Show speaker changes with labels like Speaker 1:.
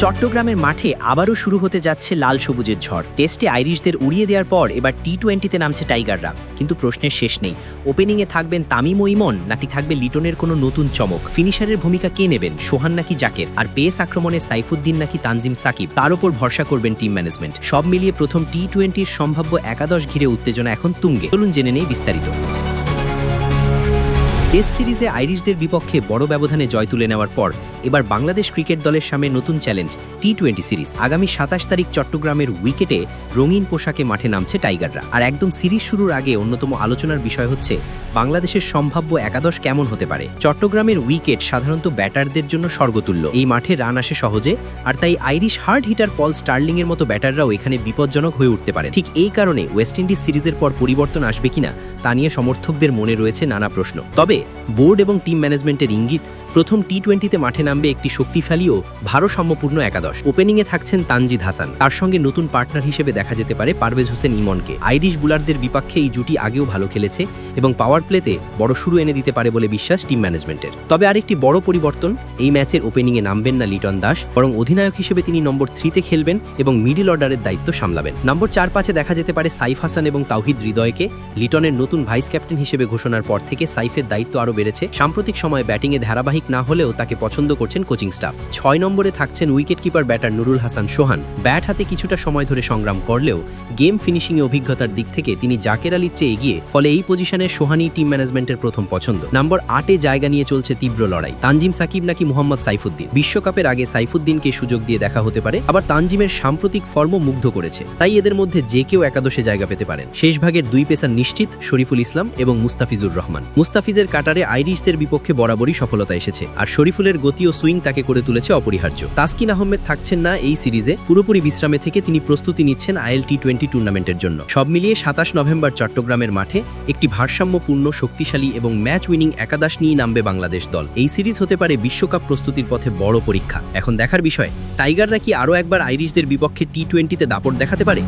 Speaker 1: চট্টগ্রামের মাঠে আবারও শুরু হতে যাচ্ছে লাল সবুজের ঝড়। টেস্টে আইরিশদের উড়িয়ে দেওয়ার পর এবার টি-20-তে নামছে টাইগাররা। কিন্তু প্রশ্নের শেষ নেই, ওপেনিংয়ে থাকবেন তামিম ও ইমন নাকি থাকবে লিটনের কোনো নতুন চমক? ফিনিশারের ভূমিকা কে নেবেন, সোহান নাকি জাকের? আর পেস আক্রমণে সাইফুদ্দিন নাকি তানজিম সাকিব? তার ওপর ভরসা করবেন টিম ম্যানেজমেন্ট। সব মিলিয়ে প্রথম টি-20-র সম্ভাব্য একাদশ ঘিরে উত্তেজনা এখন তুঙ্গে। চলুন জেনে নেই বিস্তারিত। টেস্ট সিরিজে আইরিশদের বিপক্ষে বড় ব্যবধানে জয় তুলে নেওয়ার পর এবার বাংলাদেশ ক্রিকেট দলের সামনে নতুন চ্যালেঞ্জ টি-20 সিরিজ। আগামী ২৭ তারিখ চট্টগ্রামের উইকেটে রঙিন পোশাকে মাঠে নামছে টাইগাররা। আর একদম সিরিজ শুরুর আগে অন্যতম আলোচনার বিষয় হচ্ছে বাংলাদেশের সম্ভাব্য একাদশ কেমন হতে পারে। চট্টগ্রামের উইকেট সাধারণত ব্যাটারদের জন্য স্বর্গতুল্য। এই মাঠে রান আসে সহজে, আর তাই আইরিশ হার্ড হিটার পল স্টার্লিংয়ের মতো ব্যাটাররাও এখানে বিপজ্জনক হয়ে উঠতে পারে। ঠিক এই কারণে ওয়েস্ট ইন্ডিজ সিরিজের পর পরিবর্তন আসবে কিনা তা নিয়ে সমর্থকদের মনে রয়েছে নানা প্রশ্ন। তবে বোর্ড এবং টিম ম্যানেজমেন্টের ইঙ্গিত, প্রথম টি-20-তে মাঠে নামবে একটি শক্তিশালী ও ভারসাম্যপূর্ণ একাদশ। ওপেনিংয়ে থাকছেন তানজিদ হাসান, তার সঙ্গে নতুন পার্টনার হিসেবে দেখা যেতে পারে পারভেজ হোসেন ইমনকে। আইরিশ বোলারদের বিপক্ষে এই জুটি আগেও ভালো খেলেছে এবং পাওয়ার প্লেতে বড় শুরু এনে দিতে পারে বলে বিশ্বাস টিম ম্যানেজমেন্টের। তবে আরেকটি বড় পরিবর্তন, এই ম্যাচের ওপেনিংয়ে নামবেন না লিটন দাস, বরং অধিনায়ক হিসেবে তিনি নম্বর 3-তে খেলবেন এবং মিডল অর্ডারের দায়িত্ব সামলাবেন। নম্বর 4-5-এ দেখা যেতে পারে সাইফ হাসান এবং তাওহিদ হৃদয়কে। লিটনের নতুন ভাইস ক্যাপ্টেন হিসেবে ঘোষণার পর থেকে সাইফের দায়িত্ব আরও বেড়েছে। সাম্প্রতিক সময়ে ব্যাটিংয়ে ধারাবাহিক না হলেও তাকে পছন্দ করছেন কোচিং স্টাফ। 6 নম্বরে থাকছেন wicket keeper batter Nurul Hasan Sohan. Bat হাতে কিছুটা সময় ধরে সংগ্রাম করলেও গেম ফিনিশিংয়ে অভিজ্ঞতার দিক থেকে তিনি জাকের আলীর চেয়ে এগিয়ে, ফলে এই পজিশনে সোহানই টিম ম্যানেজমেন্টের প্রথম পছন্দ। নম্বর 8-এ জায়গা নিয়ে চলছে তীব্র লড়াই, তানজিম সাকিব নাকি মোহাম্মদ সাইফুদ্দিন। বিশ্বকাপের আগে সাইফুদ্দিনকে সুযোগ দিয়ে দেখা হতে পারে, আবার তানজিমের সাম্প্রতিক ফর্মও মুগ্ধ করেছে। তাই এদের মধ্যে যে কেউ একাদশে জায়গা পেতে পারেন। শেষ ভাগের দুই পেসার নিশ্চিত, শরীফুল ইসলাম এবং মুস্তাফিজুর রহমান। মুস্তাফিজের কাটারে আইরিশদের বিপক্ষে বরাবরই সফলতা এসেছে, আর শরীফুলের গতি ও সুইং তাকে করে তুলেছে অপরিহার্য। তাসকিন আহমেদ থাকছেন না এই সিরিজে, পুরোপুরি বিশ্রামে থেকে তিনি প্রস্তুতি নিচ্ছেন আইএল টি-20 টুর্নামেন্টের জন্য। সব মিলিয়ে ২৭ নভেম্বর চট্টগ্রামের মাঠে একটি ভারসাম্যপূর্ণ, শক্তিশালী এবং ম্যাচ উইনিং একাদশ নিয়ে নামবে বাংলাদেশ দল। এই সিরিজ হতে পারে বিশ্বকাপ প্রস্তুতির পথে বড় পরীক্ষা। এখন দেখার বিষয়, টাইগাররা কি আরও একবার আইরিশদের বিপক্ষে টি-20-তে দাপট দেখাতে পারে?